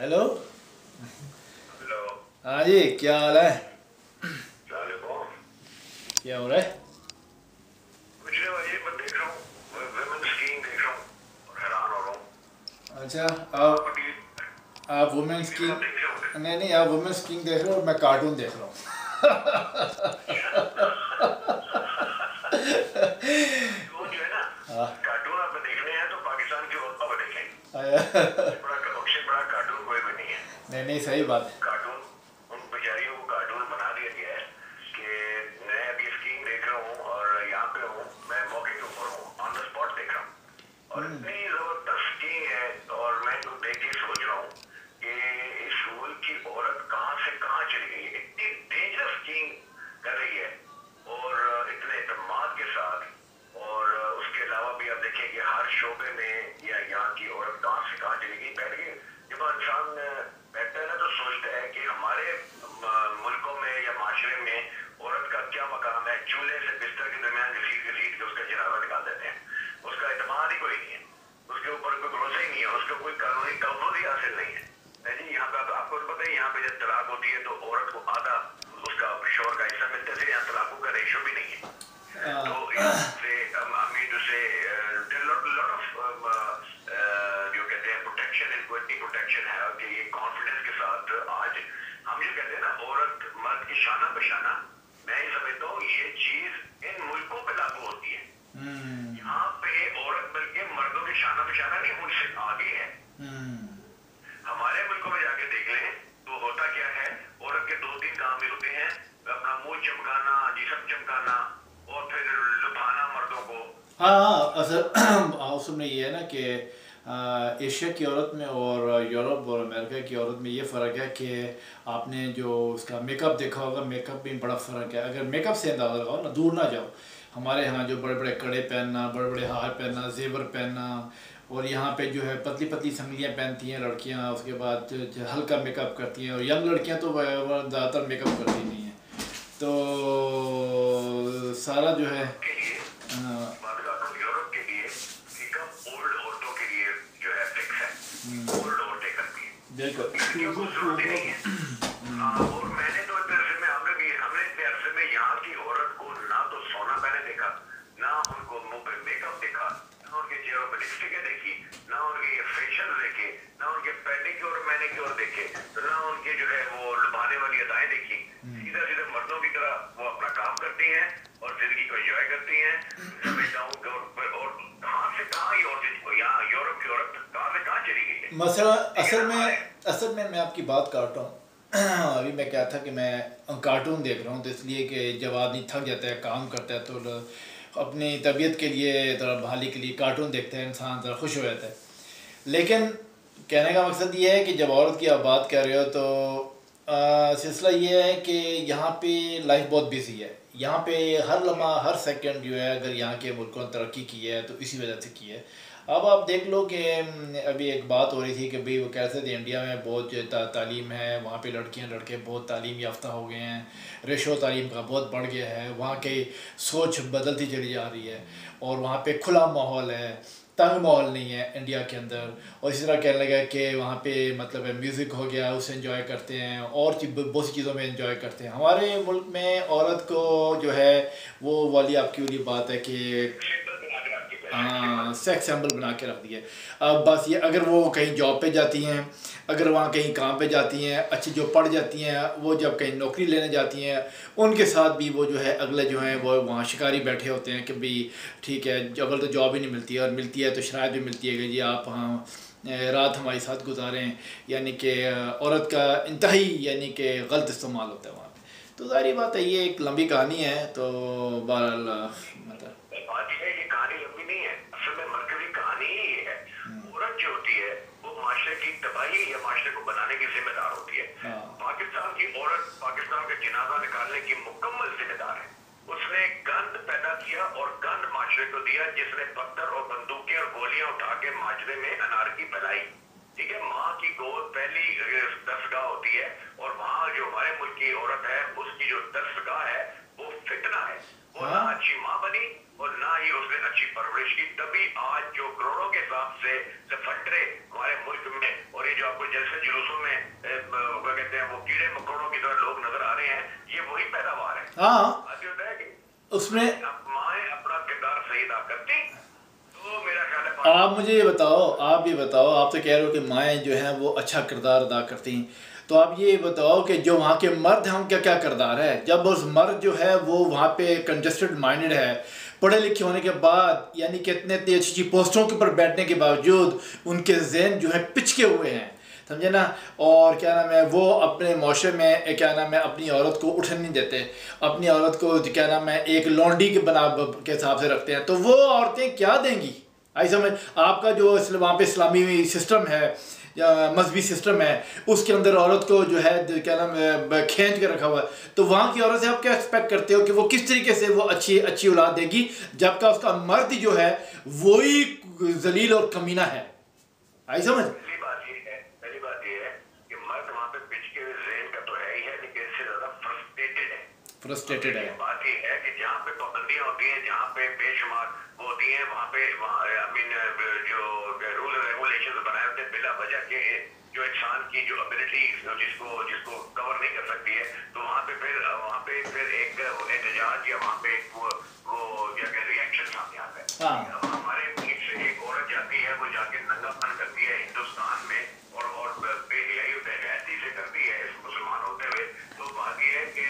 Hello. Hello. हाँ जी, क्या हाल है? वालेकुम। क्या हो रहा है? कुछ नहीं भाई, मैं देख रहा हूँ विमेन स्कीइंग देख रहा हूँ और हैरान हो रहा हूँ। अच्छा। आप आप टीवी आप वुमेन टीवी में आप देख स्कीइंग, रहे होंगे। नहीं नहीं, आप वुमेन स्कीइंग देख रहे हो और मैं कार्टून देख रहा अच्छा। हूँ। वो जो है ना, हाँ। कार्टून आपने देखने हैं तो पाकिस्तान की औरतों को देखें। नहीं उससे बड़ा कार्टून कोई भी नहीं है। नहीं, सही बात है। कार्टून, उन बेचारियों को कार्टून बना दिया गया है कि मैं अभी स्कीइंग देख रहा हूँ और यहाँ पे हूँ, मैं मौके के ऊपर हूँ, ऑन द स्पॉट देख रहा हूँ और इतनी जबरदस्त स्कीइंग है। और मैं तो देख के सोच रहा हूँ कि इस मुल्क की औरत कहाँ से कहाँ चली गई है, इतनी डेंजरस स्कीइंग कर रही है और इतने एतमाद के साथ। और उसके अलावा भी आप देखें कि हर शोबे में या यहाँ की औरत कहाँ से कहाँ चली गई। बैठ के जब इंसान बैठता है ना तो सोचता है कि हमारे मुल्कों में या माशरे में औरत का क्या मकाम है। चूल्हे से बिस्तर के दरमियान घसीट घसीट के उसका जनाजा निकाल देते हैं। उसका एतमाद ही कोई नहीं है, उसके ऊपर कोई भरोसा ही नहीं है, उसका कोई कानूनी तहफ़्फ़ुज़ ही हासिल नहीं है जी। यहाँ पे आपको पता है, यहाँ पे जब तलाक होती है तो औरत को आधा उसका शौहर का हिस्सा मिलता है। यहाँ तलाकों का रेशो भी नहीं है। तो इससे अमीर से लॉट ऑफ जो कहते हैं प्रोटेक्शन, इक्वलिटी प्रोटेक्शन है कि ये कॉन्फिडेंस के साथ आज हम जो कहते हैं ना औरत मर्द की शाना बशाना, मैं ये समझता हूँ ये चीज इन मुल्कों पे लागू होती है। यहाँ पे औरत बल्कि मर्दों की शाना बशाना नहीं, उनसे आगे है। हमारे मुल्कों में जाके देख लें तो होता क्या है, औरत के दो तीन काम भी होते हैं, अपना मुंह चमकाना, जिस्म चमकाना और फिर लुभाना मर्दों को। हाँ हाँ, असल उसमें ये है ना कि एशिया की औरत में और यूरोप और अमेरिका की औरत में ये फ़र्क है कि आपने जो उसका मेकअप देखा होगा, मेकअप में बड़ा फ़र्क है। अगर मेकअप से अंदाज़ा लगाओ ना, दूर ना जाओ, हमारे यहाँ जो बड़े बड़े कड़े पहनना, बड़े बड़े हार पहनना, जेवर पहनना, और यहाँ पे जो है पतली पतली संगलियाँ पहनती हैं लड़कियाँ, उसके बाद जो हल्का मेकअप करती हैं, और यंग लड़कियाँ तो ज़्यादातर मेकअप करती नहीं हैं। तो सारा जो है के लिए बात करता हूँ, यूरोप के लिए मेकअप ओल्ड औरतों के लिए जो है फिक्स है, ओल्ड औरतें करती हैं, देखो लड़कियों को जरूरत ही नहीं है। हाँ, और मैंने तो इतने अरसे में हमने इतने अरसे में यहाँ की औरत को ना तो सोना पहने देखा, ना उनको मुंह पे मेकअप देखा, ना उनके चेहरों पे लिपस्टिक देखी, ना उनके ये फेशियल देखे, ना उनके पेडिक्योर मैनिक्योर देखे, तो ना उनके जो है वो लुभाने वाली अदाएं देखी। सीधा सीधा मर्दों की तरह वो अपना काम करती हैं और जिंदगी को एंजॉय करती हैं। समझता हूँ और कहाँ से कहाँ ये औरतें, यहाँ यूरोप की औरत कहाँ से कहाँ चली गई है। मसला असल में मैं आपकी बात काटता हूँ। अभी मैं क्या था कि मैं कार्टून देख रहा हूँ, तो इसलिए कि जब आदमी थक जाता है, काम करता है, तो अपनी तबीयत के लिए, ज़रा बहाली के लिए कार्टून देखता है, इंसान ज़रा खुश हो जाता है। लेकिन कहने का मकसद ये है कि जब औरत की आप बात कर रहे हो तो सिलसिला ये है कि यहाँ पे लाइफ बहुत बिजी है। यहाँ पे हर लम्हा हर सेकंड जो है, अगर यहाँ के मुल्कों ने तरक्की की है तो इसी वजह से की है। अब आप देख लो कि अभी एक बात हो रही थी कि भाई वो कैसे थे, इंडिया में बहुत जो तालीम है, वहाँ पे लड़कियाँ लड़के बहुत तालीम याफ्ता हो गए हैं, रेशो तालीम का बहुत बढ़ गया है, वहाँ की सोच बदलती चली जा रही है, और वहाँ पे खुला माहौल है, तंग माहौल नहीं है इंडिया के अंदर। और इसी तरह कहने लगा कि वहाँ पे मतलब है म्यूज़िक हो गया, उसे एंजॉय करते हैं, और बहुत सी चीज़ों में एंजॉय करते हैं। हमारे मुल्क में औरत को जो है वो वाली आपकी वाली बात है कि हाँ, सेक्स सिंबल बना के रख दिया। अब बस ये अगर वो कहीं जॉब पे जाती हैं, अगर वहाँ कहीं काम पे जाती हैं, अच्छी जो पढ़ जाती हैं, वो जब कहीं नौकरी लेने जाती हैं, उनके साथ भी वो जो है अगले जो हैं वो वहाँ शिकारी बैठे होते हैं कि भाई ठीक है, अगर तो जॉब ही नहीं मिलती है, और मिलती है तो शराइत भी मिलती है कि जी आप हाँ रात हमारे साथ गुजारें। यानी कि औरत का इंतहाई यानी कि गलत इस्तेमाल होता है वहाँ पे। तो ज़ाहिर बात है, ये एक लंबी कहानी है। तो बहरहाल मतलब बात यह है, ये कहानी लंबी नहीं है, असल में मरकजी कहानी ही ये है। औरत जो होती है वो माशरे की तबाही या माशरे को बनाने की जिम्मेदार होती है। पाकिस्तान की औरत पाकिस्तान का जनाजा निकालने की मुकम्मल जिम्मेदार है। उसने गंद पैदा किया और गंद माशरे को दिया, जिसने पत्थर और बंदूकें और गोलियां उठा के माशरे में अनारकी फैलाई। ठीक है, माँ की गोद पहली दस्तगाह होती है, और वहाँ जो हमारे मुल्क की औरत है उसकी जो दस्तगाह है वो फितना है। वो ना अच्छी माँ बनी और ना ही उसने अच्छी परवरिश की, तभी आज जो करोड़ों के हिसाब से फटरे हमारे मुल्क में और ये जो आपको जैसे जुलूसों में क्या कहते हैं वो कीड़े मकोड़ों की तरह लोग नजर आ रहे हैं, ये वही पैदावार है। हाँ बात होता है कि उसमें माए अपना किरदार सही अदा करती तो मेरा ख्याल है। आप मुझे ये बताओ, आप ये बताओ, आप तो कह रहे हो कि माएँ जो हैं वो अच्छा किरदार अदा करती हैं, तो आप ये बताओ कि जो वहाँ के मर्द हैं उनका क्या किरदार है? जब उस मर्द जो है वो वहाँ पे कंजस्टेड माइंडेड है, पढ़े लिखे होने के बाद, यानी कि इतने अच्छी अच्छी पोस्टों के ऊपर बैठने के बावजूद उनके जहन जो है पिचके हुए हैं, समझे ना, और क्या नाम है वो अपने माशरे में क्या नाम है अपनी औरत को उठने नहीं देते, अपनी औरत को क्या नाम है एक लौंडी के बना के हिसाब से रखते हैं, तो वो औरतें क्या देंगी? आई समझ? आपका जो वहाँ पे इस्लामी सिस्टम है या मजहबी सिस्टम है उसके अंदर औरत को जो है क्या नाम है खींच के रखा हुआ है, तो वहाँ की औरत से आप क्या एक्सपेक्ट करते हो कि वो किस तरीके से वो अच्छी अच्छी औलाद देगी, जबकि उसका मर्द जो है वही जलील और कमीना है? आई समझ? पहली बात ये है कि मर्द वहाँ पे पिच के ज़हन का तो है ही है, लेकिन इससे ज्यादा फ्रस्ट्रेटेड है। बात ये है कि जहाँ पे पाबंदियां होती हैं, जहाँ पे बेशुमार होती हैं, वहाँ पे जो रूल रेगुलेशन बनाए होते हैं बिला वजह के, जो इंसान की जो एबिलिटी जिसको कवर नहीं कर सकती है, तो वहाँ पे फिर एक एहतजाज या वहाँ पे वो क्या कहते हैं रिएक्शन सामने आता है। अब हमारे मुल्क से एक औरत जाती है, वो जाके नंगापन करती है हिंदुस्तान में और बेहयाई बेहयाती से करती है मुसलमान होते हुए, तो बात यह है कि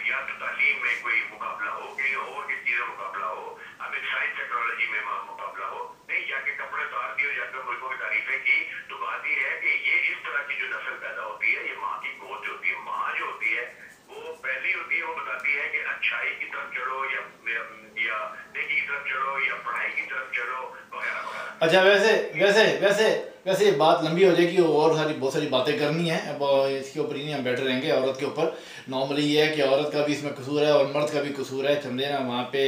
या तो तालीम में कोई मुकाबला हो, कहीं और की चीज़ों मुकाबला हो, हमें साइंस टेक्नोलॉजी में मुकाबला हो, नहीं जाके कपड़े उतार दिए, जाकर मुल्कों की तारीफें की, तो बात यह है कि ये इस तरह की जो नस्ल पैदा होती है, ये माँ की गोद जो होती है, माँ जो होती है वो पहली होती है, वो बताती है कि अच्छाई की तरफ चलो या नेकी की तरफ चलो या पढ़ाई की तरफ चलो वगैरह वगैरह। अच्छा, वैसे वैसे वैसे वैसे ये बात लंबी हो जाएगी और बहुत सारी बातें करनी है, अब इसके ऊपर ही नहीं हम बैठे रहेंगे। औरत के ऊपर नॉर्मली ये है कि औरत का भी इसमें कसूर है और मर्द का भी कसूर है, समझे ना। वहाँ पे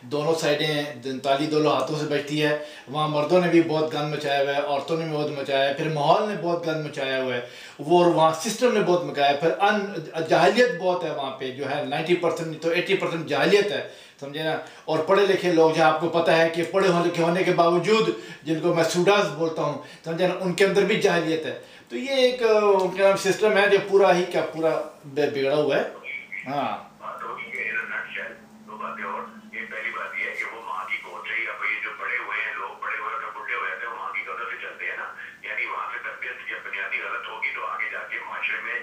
दोनों साइडें ताली दोनों हाथों से बजती है। वहाँ मर्दों ने भी बहुत गंद मचाया हुआ है, औरतों ने भी बहुत मचाया है, फिर माहौल ने बहुत गंद मचाया हुआ है वो, और वहाँ सिस्टम ने बहुत मचाया है, फिर जाहिलियत बहुत है वहाँ पे, जो है 90% तो 80% जाहिलियत है, समझे ना। और पढ़े लिखे लोग, जहाँ आपको पता है कि पढ़े लिखे होने के बावजूद, जिनको मैं स्टूडेंट्स बोलता हूँ, समझे ना, उनके अंदर भी जाहिलियत है। तो ये एक क्या सिस्टम है जो पूरा ही क्या पूरा बिगड़ा हुआ है। हाँ बात होगी कि इन नटशेल दो बातें, और ये पहली बात ये है कि वो माँ की गोद से ही, अब ये जो बड़े हुए हैं लोग, बड़े हुए तो बुढ़े हो जाते हैं, वो माँ की गोद से चलते हैं ना, यानी वहाँ से तरबियत या बुनियादी गलत होगी तो आगे जाके माशरे में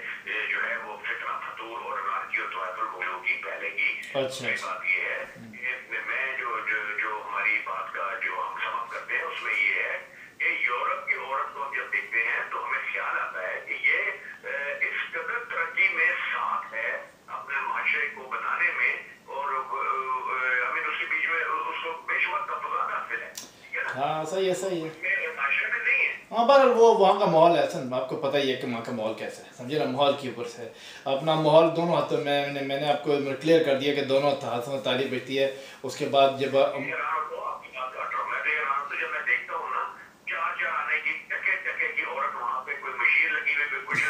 जो है वो फितना फतूर और राजी और तवाफुल होगी पहले की। अच्छा बात ये है कि मैं जो जो जो हमारी बात का जो हम समाप्त करते हैं उसमें ये है कि यूरोप की औरत को जब देखते हैं तो हमें ख्याल आता है कि ये इस कदर तरक्की में साथ है अपने माशरे को बनाने में, और हमें उसके बीच में उसको बेशुमार तफावत हासिल है, ठीक है ना। हाँ सही है, सही है। माशरे में नहीं है। हाँ पर वो वहाँ का माहौल है, सन आपको पता ही है कि वहाँ का माहौल कैसा है, समझे ना। माहौल के ऊपर से अपना माहौल दोनों हाथों में मैंने आपको क्लियर कर दिया कि दोनों हाथों में ताली बजती है। उसके बाद जब जब मैं देखता हूँ ना, चार आने की टके टके की औरत वहाँ पे कोई मशीन लगी हुई, कुछ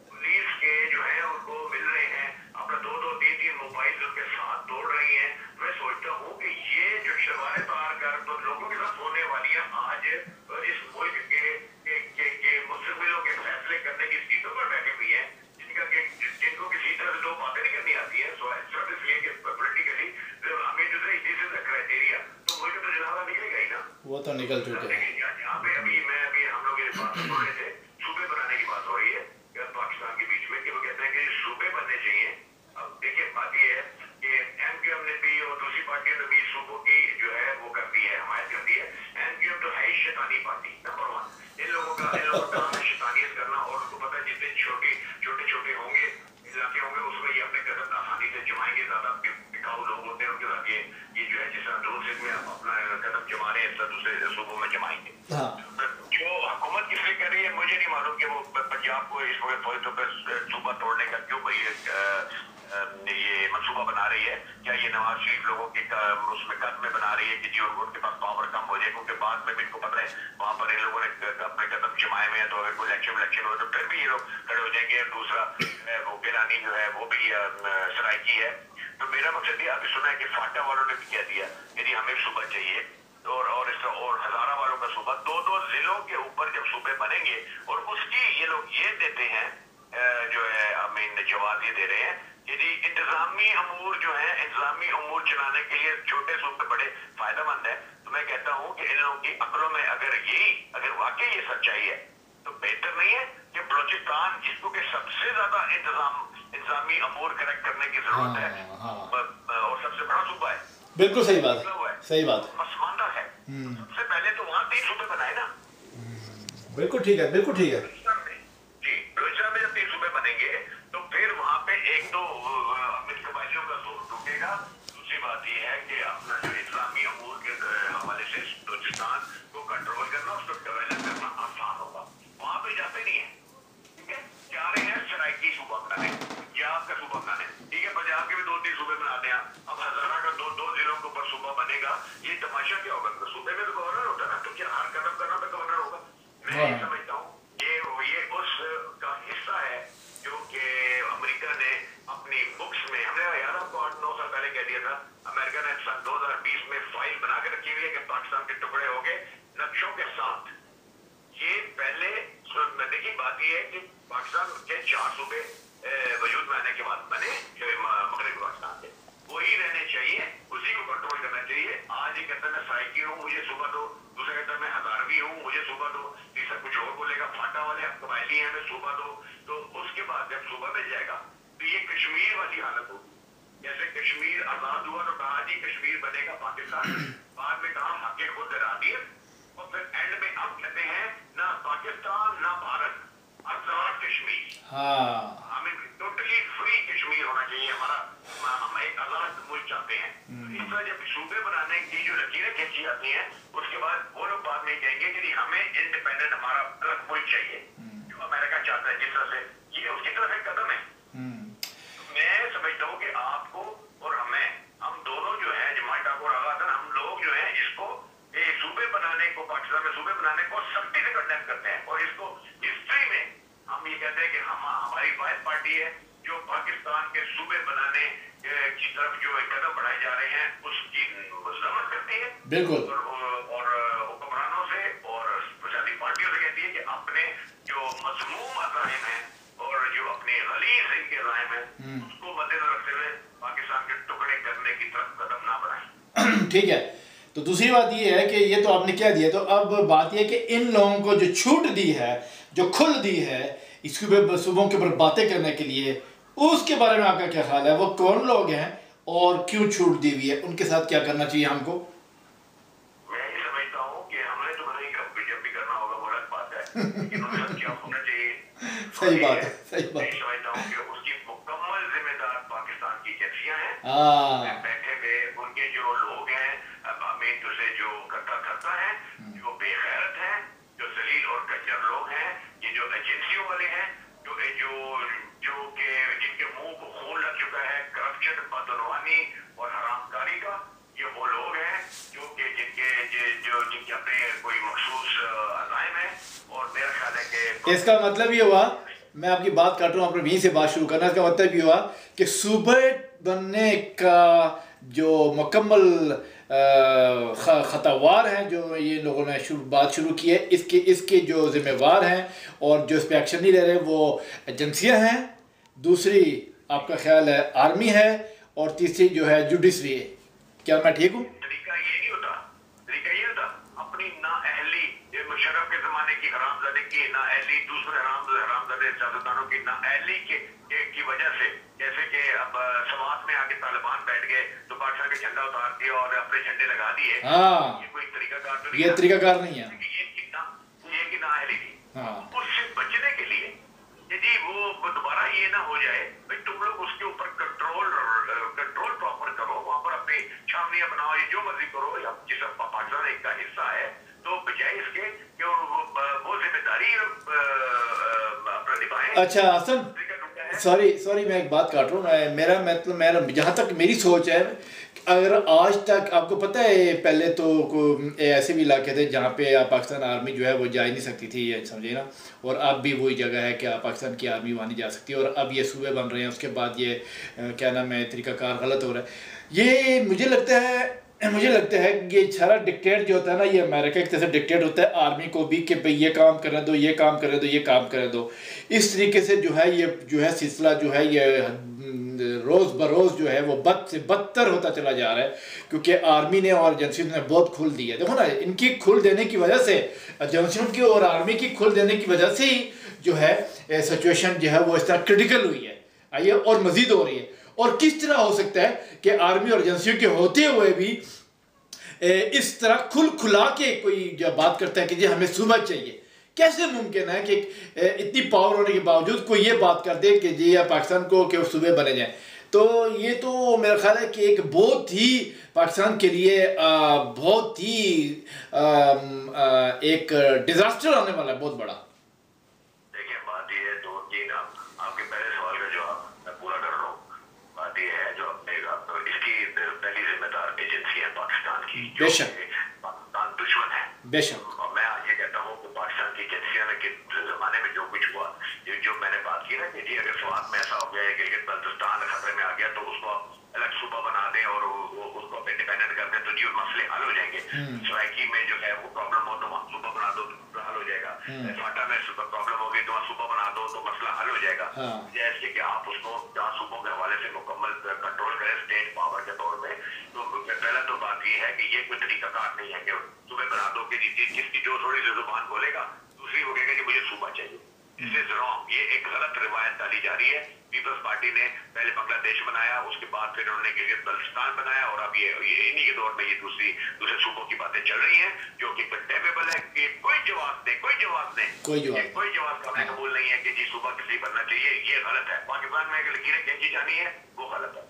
पुलिस के जो है उनको मिल रहे हैं, अपना 2-2-3-3 मोबाइल उनके साथ दौड़ रही हैं। मैं सोचता हूँ कि ये जो शवाए पार कर तो लोगों के साथ होने वाली है आज इस मुल्क के मुस्तकबिलों के फैसले करने की सीटों पर बैठे हुई है, जिनको किसी तरह से दो बातें नहीं करनी आती है। सो इसलिए कि पोलिटिकली हमें जो दिस इज द क्राइटेरिया, तो मुल्क तो जनाबा निकलेगा ही ना। वो तो निकल चुके हैं। यहाँ पे अभी हम लोग ये बात कर रहे थे, सूबे बनाने की बात हो रही है पाकिस्तान के बीच में, कि वो कहते हैं कि सूबे बनने चाहिए। अब देखिए बात ये है कि एमक्यूएम ने भी और दूसरी पार्टियों ने भी सूबों की जो है वो करती है, हमायत करती है। एमक्यूएम तो है ही शैतानी पार्टी नंबर 1। इन लोगों का काम है शैतानियत करना, और उनको पता है जितने छोटे छोटे होंगे इलाके होंगे उसमें ये अपने कदम आसानी से जमाएंगे। ज्यादा टिकाऊ लोग होते हैं उनके साथ ये जो है जिस तरह दूसरे में अपना कदम जमा रहे हैं इस तरह दूसरे सूबों में जमाएंगे। जो हुकूमत किससे कर रही है मुझे नहीं मालूम कि वो पंजाब को इस वक्त फौरी तौर पर सूबा तोड़ने का क्यों भाई ये मंसूबा बना रही है। क्या ये नवाज शरीफ लोगों के उसमें कद में बना रही है कि जी उनके पास पावर कम हो जाए, क्योंकि बाद में भी इनको पता है वहाँ पर इन लोगों ने अपने कदम जमाए हुए हैं, तो अगर कोई इलेक्शन हो तो फिर भी ये लोग खड़े हो जाएंगे। दूसरा वो गिलानी जो है वो भी सराइकी है। तो मेरा मकसद ये, अभी सुना है कि फाटा वालों ने भी कह दिया यदि हमें सूबा चाहिए और हजारा वालों का सूबा, दो दो जिलों के ऊपर जब सूबे बनेंगे और उसकी ये लोग ये देते हैं जो है जवाब ये दे रहे हैं कि जी इंतजामी अमूर जो है, इंतजामी अमूर चलाने के लिए छोटे सूबे बड़े फायदेमंद है। तो मैं कहता हूँ कि इन लोगों की अकलों में अगर वाकई ये सच्चाई है तो बेहतर नहीं है कि बलूचिस्तान जिसको कि सबसे ज्यादा इंतजामी अमूर करेक्ट करने की जरूरत है और सबसे बड़ा सूबा है। बिल्कुल सही बात है, सही बात है, पसमानदा है। सबसे पहले तो वहाँ 3 सूबे बनाए ना। बिल्कुल ठीक है, बिल्कुल ठीक है जी। बलूचिस्तान में जब 3 सूबे बनेंगे तो फिर वहाँ पे एक तो कबायलियों का जोर टूटेगा। दूसरी बात यह है कि अपना जो इस्लामी अमूर के हवाले से बलूचिस्तान को कंट्रोल करना, उसको डेवलप करना आसान होगा। वहाँ पे जाते नहीं है, ठीक है, जा रहे हैं सराइकी सूबा बनाने, पंजाब का सूबा बनाने, ठीक है, पंजाब के भी 2-3 सूबे बनाते हैं। अब हजारा का 2 जिलों के ऊपर सूबा बनेगा, ये तमाशा क्या होगा? तो सूबे में तो गवर्नर होता है ना, तो क्या हर कदम करना तो गवर्नर होगा। मैं ये समझता हूँ ये उस का हिस्सा है जो कि अमेरिका ने अपनी बुक्स में, हमने यार आपको 8-9 साल पहले कह दिया था, अमेरिका ने सन 2020 में फाइल बना के रखी हुई है कि पाकिस्तान के टुकड़े हो गए नक्शों के साथ। ये पहले देखिए बात ये है कि पाकिस्तान के 4 सूबे वजूद में आने के बाद बने जो मगरबी पाकिस्तान के, वही रहने चाहिए, उसी को कंट्रोल करना चाहिए। आज ये कहता है मैं सराइकी हूँ मुझे सूबा दो, दूसरा कहता है मैं हजारवी हूँ मुझे सूबा दो, तीसरा कुछ और बोलेगा फाटा वाले आप कबायली हैं मैं सूबा दो। तो उसके बाद जब सूबा मिल जाएगा तो ये कश्मीर वाली हालत होगी। जैसे कश्मीर आजाद हुआ तो कहा जी कश्मीर बनेगा पाकिस्तान, बाद में कहा हक खुद इरादियत, और फिर एंड में हम कहते हैं ना पाकिस्तान ना भारत, आजाद कश्मीर। हमें टोटली फ्री कश्मीर होना चाहिए हमारा, हम एक आजाद मुल्क चाहते हैं। इस तरह जब सूबे बनाने की जो लकीरें खींची जाती हैं उसके बाद वो लोग बाद में कहेंगे कि हमें इंडिपेंडेंट हमारा अलग मुल्क चाहिए जो अमेरिका चाहता है। जिस तरह से ये उसकी तरफ एक कदम है। मैं समझता हूँ कि आपको और हम दोनों जो है जमात ठाकुर आगा था, हम लोग जो है इसको सूबे बनाने को, पाकिस्तान में सूबे बनाने को सख्ती से कंडेम करते हैं और इसको हिस्ट्री में हम ये कहते हैं कि हमारी वाहिद पार्टी है जो पाकिस्तान के सूबे बनाने की तरफ जो कदम बढ़ाए जा रहे हैं उसकी मजम्मत करती है। बिल्कुल। और हुक्मरानों से और सियासी पार्टियों से कहती है कि अपने जो मजमूम अज़ाइम है और जो अपने गलीज़ इनके अज़ाइम है उसको मद्देनजर रखते हुए पाकिस्तान के टुकड़े करने की तरफ कदम ना बढ़ाएं। ठीक है, तो दूसरी बात ये है कि ये तो आपने क्या दिया, तो अब बात ये है कि इन लोगों को जो छूट दी है, जो खुल दी है इसके सूबों के ऊपर बातें करने के लिए, उसके बारे में आपका क्या ख्याल है? वो कौन लोग हैं और क्यों छूट दी हुई है, उनके साथ क्या करना चाहिए हमको? मैं ये समझता हूँ कि हमने तो नहीं, जब भी करना होगा वो अलग बात है, लेकिन उनके साथ क्या होना चाहिए सही बात है, सही बात। मैं समझता हूँ कि उसकी मुकम्मल जिम्मेदार पाकिस्तान की एजेंसियां हैं, बैठे हुए उनके जो लोग हैं जो करता है, जो बेगैरत हैं, जो जलील और कच्चर लोग हैं, ये जो एजेंसियों वाले हैं, जो कि जिनके मुंह को खून लग चुका है करप्शन, बदनवानी और हरामकारी का, ये वो लोग हैं जो कि जिनके अपने कोई मखसूस अज़ाइम है। और मेरा ख्याल है कि इसका मतलब ये हुआ, मैं आपकी बात काट रहा हूँ, अपने वहीं से बात शुरू करना, इसका मतलब ये हुआ कि सूबे बनने का जो मुकम्मल ख़तावार हैं, जो ये लोगों ने बात शुरू की है, इसके जो ज़िम्मेवार हैं और जो इस पर एक्शन नहीं ले रहे वो एजेंसियां हैं, दूसरी आपका ख्याल है आर्मी है, और तीसरी जो है जुडिशरी है। क्या मैं ठीक हूँ? तरीका ये नहीं होता, तरीका ये होता अपनी नाअहली, मुशर्रफ के ज़माने की हरामज़ादे की नाअहली, दूसरे हरामज़ादे सियासतदानों की नाअहली की वजह से, जैसे कि अब समात में आके तालिबान बैठ गए तो पाकिस्तान के झंडा उतार दिया और अपने झंडे लगा दिए। ये कोई तरीकाकार तो नहीं, ये तरीकाकार नहीं है, ये की नाअहली थी। उससे बचने के लिए यदि वो दोबारा ये ना हो जाए भाई तुम लोग उसके ऊपर कंट्रोल प्रॉपर करो, वहां पर अपनी छावनियां बनाओ, ये जो मर्जी करो, जिस पाकिस्तान एक का हिस्सा है, तो बजाय इसके कि वो जिम्मेदारी अपना निभाएं। अच्छा हसन, सॉरी मैं एक बात काट रहा हूँ, मेरा जहाँ तक मेरी सोच है, अगर आज तक आपको पता है पहले तो ऐसे भी इलाके थे जहाँ पे पाकिस्तान आर्मी जो है वो जा ही नहीं सकती थी, ये समझिए ना, और अब भी वही जगह है कि पाकिस्तान की आर्मी वहाँ नहीं जा सकती, और अब ये सूबे बन रहे हैं, उसके बाद ये क्या नाम है तरीकाकार गलत हो रहा है। ये मुझे लगता है मुझे लगता है कि ये सारा डिक्टेट जो होता है ना, ये अमेरिका की तरफ से डिक्टेट होता है आर्मी को भी कि भाई ये काम करने दो, ये काम करने दो, ये काम करने दो। इस तरीके से जो है ये जो है सिलसिला जो है ये रोज़ बरोज़ जो है वो बद से बदतर होता चला जा रहा है, क्योंकि आर्मी ने और एजेंसियों ने बहुत खुल दिया। देखो ना, इनकी खुल देने की वजह से, एजेंसियों की और आर्मी की खुल देने की वजह से ही जो है सिचुएशन जो है वो इस तरह क्रिटिकल हुई है, आइए, और मज़ीद हो रही है। और किस तरह हो सकता है कि आर्मी और एजेंसियों के होते हुए भी इस तरह खुल खुला के कोई जब बात करता है कि जी हमें सूबा चाहिए? कैसे मुमकिन है कि इतनी पावर होने के बावजूद कोई ये बात कर दे कि जी या पाकिस्तान को कि सूबे बने जाएं? तो ये तो मेरा ख्याल है कि एक बहुत ही पाकिस्तान के लिए बहुत ही एक डिजास्टर आने वाला है, बहुत बड़ा। देखिए, बात ये है, दो तीन आपके पहले सवाल का जवाब मैं पूरा कर रहा हूँ। बात ये है जो अपने तो इसकी पहली जिम्मेदार एजेंसी है पाकिस्तान की, जो पाकिस्तान दुश्मन है। बेशक। और मैं आज ये कहता हूँ कि पाकिस्तान की एजेंसियों ने जमाने में जो कुछ हुआ, जो मैंने बात की ना कि जी अगर स्वाद में ऐसा हो गया है कि बल्तिस्तान खतरे में आ गया तो उसको अलग सूबा बना दें और उसको इंडिपेंडेंट कर दें तो जी मसले हल हो जाएंगे। सराइकी में जो है वो प्रॉब्लम हो तो वहाँ सूबा बना दो तो हल हो जाएगा। फाटा में प्रॉब्लम होगी तो वहाँ सूबा बना दो तो मसला हल हो जाएगा। जैसे कि आप उसको जहाँ सूबों के हवाले से मुकम्मल कंट्रोल करें स्टेट पावर के तौर पे, तो पहला तो बात ये है कि ये कोई तरीका कार नहीं है कि सूबे बना दो कि जिसकी जो थोड़ी सी जुबान बोलेगा दूसरी वो कहेगा कि मुझे सूबा चाहिए। This is wrong। ये एक गलत रिवायत डाली जा रही है। पीपल्स पार्टी ने पहले बांग्लादेश बनाया, उसके बाद फिर उन्होंने गिलगित बल्तिस्तान बनाया और अब ये इन्हीं के दौर में ये दूसरे सूबों की बातें चल रही हैं जो कि कंडेमेबल है। कि कोई जवाब दे, कोई जवाब का हमें कबूल नहीं है कि जी सूबा किसी बनना चाहिए, ये गलत है। पाकिस्तान में अगर लकीरें खींची जानी है वो गलत है।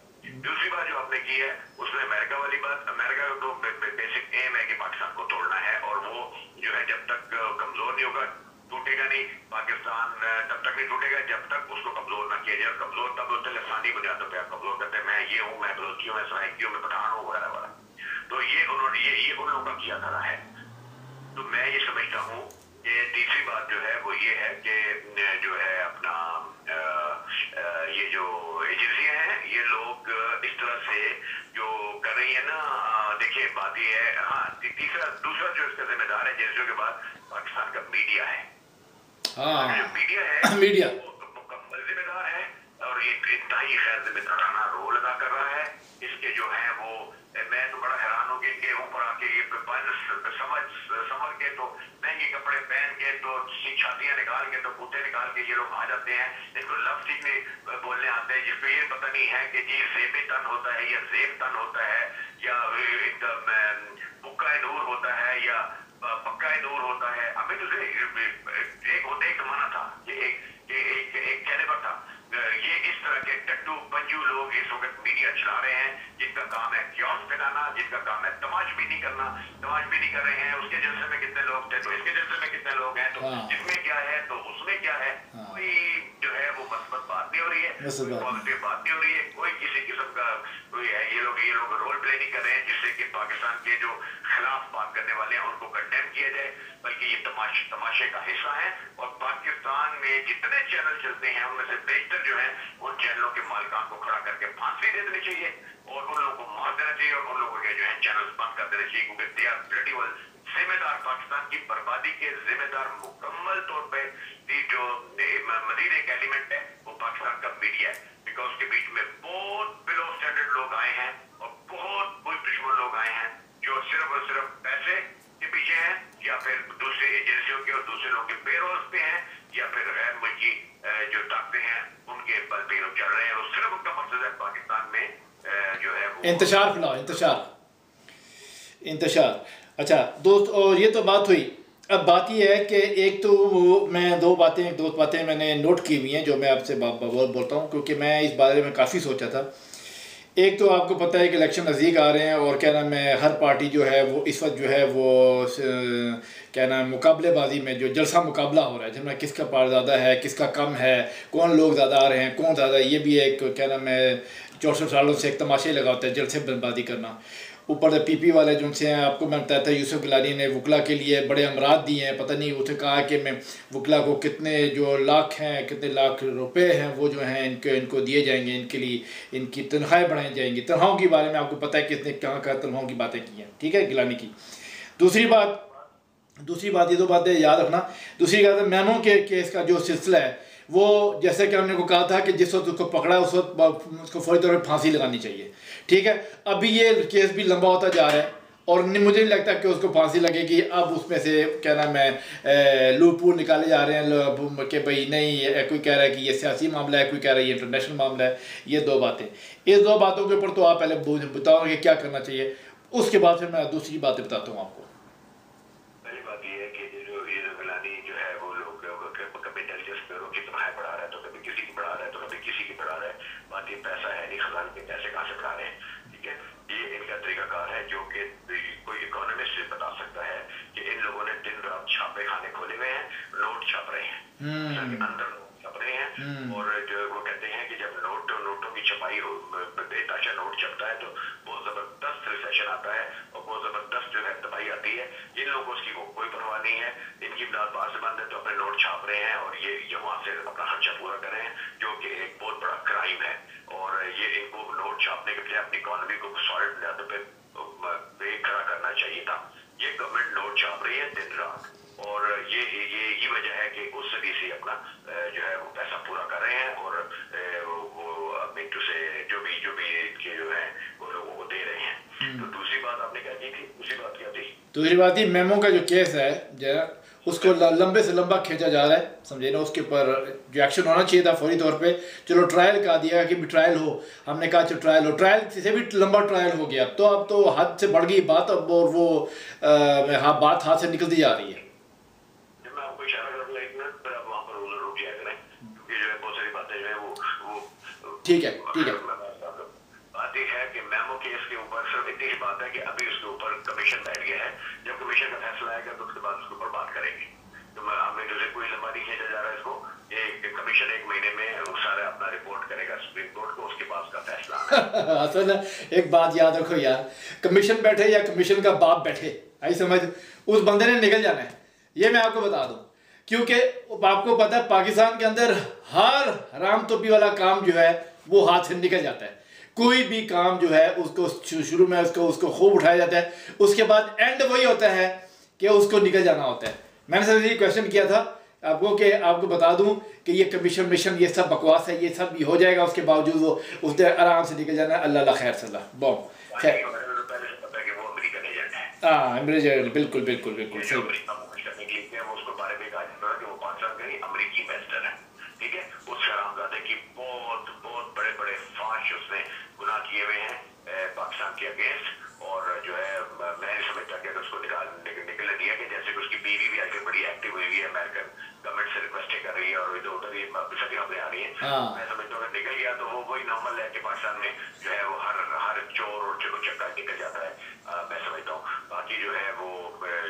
दूसरी बात जो आपने की है उसमें अमेरिका वाली बात, अमेरिका को बेसिक एम है कि पाकिस्तान को तोड़ना है और वो जो है जब तक कमजोर नहीं होगा टूटेगा नहीं। पाकिस्तान तब तक नहीं टूटेगा जब तक उसको कमजोर ना किया जाए। कमजोर तब होते लसानी बुनियादों पर कमजोर करते हैं, मैं ये हूँ, मैं बलोची हूँ, मैं सराइकी हूँ, मैं पठान हूँ वगैरह वगैरह। तो ये उन्होंने ये उन लोगों का किया करा है। तो मैं ये समझता हूँ कि तीसरी बात जो है वो ये है कि जो है अपना ये जो एजेंसियां हैं ये लोग इस तरह से जो कर रही है ना, देखिए बात ये है। हाँ, दूसरा जो इसका जिम्मेदार है एजेंसियों के बाद पाकिस्तान का मीडिया है। जो मीडिया है मीडिया वो मुकम्मल जिम्मेदार है और ये इंतहाई खैर जिम्मेदाराना रोल अदा कर रहा है। इसके जो है वो मैं तो बड़ा हैरान हूँ कि इनके ऊपर आके ये समझ के तो महंगे कपड़े पहन के तो छातियां निकाल के तो बूटे निकाल के ये लोग आ जाते हैं। इनको लफ्ज सीखने बोलने आते हैं जिसपे ये पता नहीं है कि जी जेब तन होता है या जेब तन होता है या बुक्का नूर होता है या पक्का नूर होता है। हमें तो एक जमाना था ये एक कैलिबर था। ये इस तरह के टट्टू पंजू लोग इस वक्त मीडिया चला रहे हैं जिनका काम है क्योस फैलाना, जिनका काम है तमाशबीनी करना। तमाशबीनी कर रहे हैं, उसके जलसे में कितने लोग थे तो इसके जलसे में कितने लोग हैं, तो इसमें क्या है तो उसमें क्या है। कोई जो है वो मस्बत बात नहीं हो रही है, पॉजिटिव बात नहीं हो रही है, कोई किसी किस्म का कोई है। ये लोग रोल प्ले नहीं कर रहे हैं जिससे कि पाकिस्तान के जो खिलाफ बात करने वाले हैं उनको कंडेम किया जाए, बल्कि ये तमाशे का हिस्सा है। और पाकिस्तान में जितने चैनल चलते हैं उनमें से बेहतर जो है उन चैनलों के मालिकान को खड़ा करके फांसी दे देनी चाहिए और उन लोगों को मार देना चाहिए और उन लोगों के जो है चैनल बंद कर देना चाहिए, क्योंकि दे आर ब्लडी वेल जिम्मेदार। पाकिस्तान की बर्बादी के जिम्मेदार मुकम्मल तौर पे जो मजीद एक एलिमेंट है वो पाकिस्तान का मीडिया है। बिकॉज उसके बीच में बहुत बिलो स्टैंडर्ड लोग आए हैं और बहुत बुरी दुश्मन लोग आए हैं जो सिर्फ और सिर्फ पैसे के पीछे हैं या फिर दूसरे एजेंसियों के और दूसरे लोगों के पेरोल्स पे हैं या फिर गैर मुल्की जो ताकतें हैं उनके बल पे लोग चल रहे हैं। और सिर्फ उनका मकसद है पाकिस्तान में जो है वो इंतशार फैलाओ, इंतशार। अच्छा दोस्त, और ये तो बात हुई। अब बात ये है कि एक तो मैं दो बातें मैंने नोट की हुई हैं जो मैं आपसे बोलता हूँ, क्योंकि मैं इस बारे में काफ़ी सोचा था। एक तो आपको पता है कि इलेक्शन नज़दीक आ रहे हैं और क्या नाम है हर पार्टी जो है वो इस वक्त जो है वो क्या नाम मुकाबलेबाजी में जो जलसा मुकाबला हो रहा है जिसमें किसका पार ज़्यादा है, किसका कम है, कौन लोग ज़्यादा आ रहे हैं, कौन ज़्यादा। ये भी एक क्या नाम है 64 सालों से एक तमाशे लगा होता है जलसे बर्बादी करना। ऊपर से पीपी वाले जो से हैं, आपको मैं बताया था यूसुफ गिलानी ने वकला के लिए बड़े अमरात दिए हैं, पता नहीं उसे कहा कि मैं वकला को कितने जो लाख हैं, कितने लाख रुपए हैं वो जो हैं इनको दिए जाएंगे, इनके लिए इनकी तनख्वाहें बढ़ाई जाएंगी। तनख्वाहों के बारे में आपको पता है किसने कहाँ कहाँ तनख्वाहों की बातें की हैं, ठीक है, गिलानी की। दूसरी बात ये दो बातें याद रखना। दूसरी बात है मेमो के केस का जो सिलसिला है वो जैसे कि हमने को कहा था कि जिस वक्त उसको पकड़ा उस वक्त उसको फौरी तौर पर फांसी लगानी चाहिए, ठीक है। अभी ये केस भी लंबा होता जा रहा है और मुझे नहीं लगता कि उसको फांसी लगेगी। अब उसमें से क्या नाम है लूप निकाले जा रहे हैं कि भाई नहीं, कोई कह रहा है कि ये सियासी मामला है, कोई कह रहा है ये इंटरनेशनल मामला है। ये दो बातें, इस दो बातों के ऊपर तो आप पहले बताओ कि क्या करना चाहिए, उसके बाद फिर मैं दूसरी बातें बताता हूँ आपको। पैसा है नहीं, खजाने के पैसे कहाँ से बना रहे हैं, ठीक है। ये इनका तरीकाकार है जो कि कोई इकोनॉमिस्ट से बता सकता है कि इन लोगों ने दिन रात छापे खाने खोले हुए हैं, नोट छाप रहे हैं, अंदर नोट छाप रहे हैं। और जो वो कहते हैं कि जब नोटों की छपाई हो, बेताशा नोट छपता है तो बहुत जबरदस्त रिसेशन आता है और बहुत जबरदस्त जो है तबाही आती है। इन लोगों को उसकी कोई परवाह नहीं है, इनकी इमदाद बाहर से बंद है तो अपने नोट छाप रहे हैं और ये वहां से अपना खर्चा पूरा कर रहे हैं, जो कि एक बहुत बड़ा क्राइम है। और ये इनको नोट छापने के बजाय अपनी इकोनॉमी को सॉलिड बुनियादों पे खड़ा करना चाहिए था। ये गवर्नमेंट नोट छाप रही है दिन रात और ये वजह है कि उस सदी से अपना जो है वो पैसा पूरा कर रहे हैं और वो मिंटू से जो भी इनके जो है वो लोगों को दे रहे हैं। तो दूसरी बात आपने क्या की थी? दूसरी बात क्या थी? दूसरी बात ही मेमो का जो केस है जरा उसको लंबे से लंबा खींचा जा रहा है, समझे ना। उसके ऊपर जो एक्शन होना चाहिए था फौरी तौर पे, चलो ट्रायल कहा दिया कि भी ट्रायल हो, हमने कहा चलो ट्रायल हो, ट्रायल से भी लंबा ट्रायल हो गया। अब तो हद से बढ़ गई बात, अब और वो बात हाथ से निकलती जा रही है। मैं आपको इशारा करूंगा एक मिनट, फिर आप वहाँ पर रुक जाया करें क्योंकि जो है बहुत सारी बातें जो है वो ठीक है बात यह है कि मेमो केस के ऊपर सिर्फ इतनी ही बात है कि अभी उसके ऊपर कमीशन बैठ गया है। जब कमीशन का फैसला आएगा तो उसके बाद उसके ऊपर बात करेंगे। तो हमें जो कोई लंबा नहीं खींचा जा रहा है इसको, ये कमीशन 1 महीने में वो सारा अपना रिपोर्ट करेगा सुप्रीम कोर्ट को, उसके बाद उसका फैसला। असल एक बात याद रखो यार, कमीशन बैठे या कमीशन का बाप बैठे, आई समझ, उस बंदे ने निकल जाना है, ये मैं आपको बता दूं। क्योंकि आपको पता है पाकिस्तान के अंदर हर हराम तोपी वाला काम जो है वो हाथ से निकल जाता है। कोई भी काम जो है उसको शुरू में उसको खूब उठाया जाता है, उसके बाद एंड वही होता है कि उसको निकल जाना होता है। मैंने सर ये क्वेश्चन किया था आपको कि आपको बता दूं कि ये कमीशन मिशन ये सब बकवास है, ये सब भी हो जाएगा, उसके बावजूद वो उसने आराम से निकल जाना है। अल्लाह खैर सल्ला बॉम खैर। हाँ बिल्कुल बिल्कुल बिल्कुल सही। पाकिस्तान के अगेंस्ट और जो है मैं नहीं समझता कि उसको निकलने दिया कि जैसे कि उसकी बीवी भी आगे बड़ी एक्टिव हुई है, अमेरिकन गवर्नमेंट से रिक्वेस्ट कर रही है और इधर उधर ये सभी खबरें आ रही है। मैं समझता हूँ निकल गया तो वो वही नॉर्मल है कि पाकिस्तान में जो है वो हर चोर और चक्का निकल जाता है। मैं समझता हूँ बाकी जो है वो